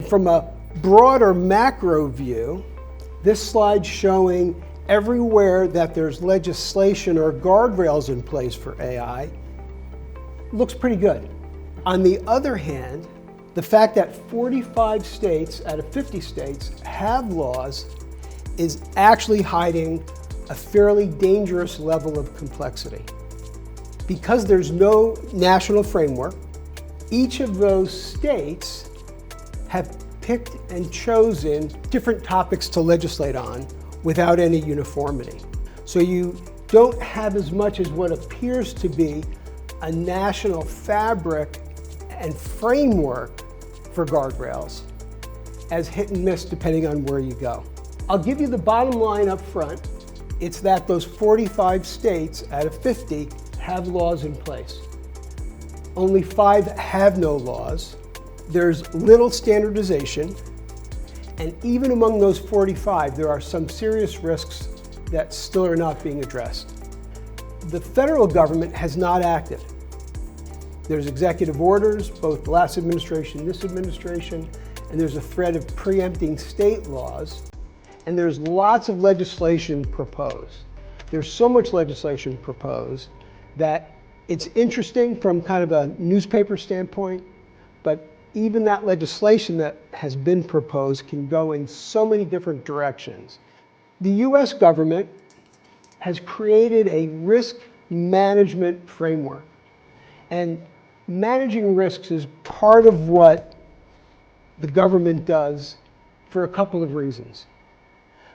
from a broader macro view, this slide's showing everywhere that there's legislation or guardrails in place for AI looks pretty good. On the other hand, the fact that 45 states out of 50 states have laws is actually hiding a fairly dangerous level of complexity. Because there's no national framework, each of those states have picked and chosen different topics to legislate on without any uniformity. So you don't have as much as what appears to be a national fabric and framework for guardrails as hit and miss depending on where you go. I'll give you the bottom line up front. It's that those 45 states out of 50 have laws in place. Only 5 have no laws. There's little standardization. And even among those 45, there are some serious risks that still are not being addressed. The federal government has not acted. There's executive orders, both the last administration and this administration, and there's a threat of preempting state laws, and there's lots of legislation proposed. There's so much legislation proposed that it's interesting from kind of a newspaper standpoint, but even that legislation that has been proposed can go in so many different directions. The US government has created a risk management framework. And managing risks is part of what the government does for a couple of reasons.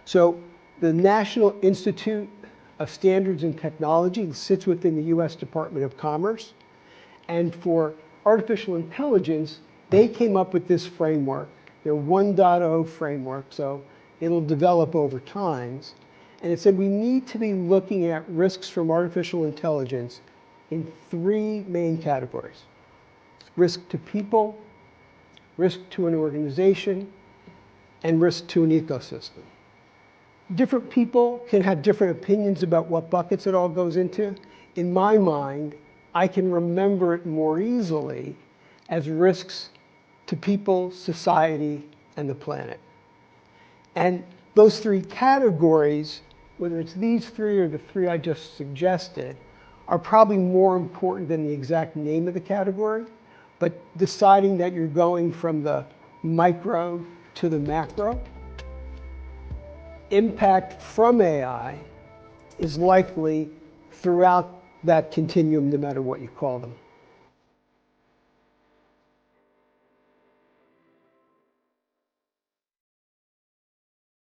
So the National Institute of Standards and Technology sits within the US Department of Commerce. And for artificial intelligence, they came up with this framework, their 1.0 framework, so it'll develop over time. And it said we need to be looking at risks from artificial intelligence in 3 main categories. Risk to people, risk to an organization, and risk to an ecosystem. Different people can have different opinions about what buckets it all goes into. In my mind, I can remember it more easily as risks to people, society, and the planet. And those 3 categories, whether it's these 3 or the 3 I just suggested, are probably more important than the exact name of the category, but deciding that you're going from the micro to the macro. Impact from AI is likely throughout that continuum, no matter what you call them.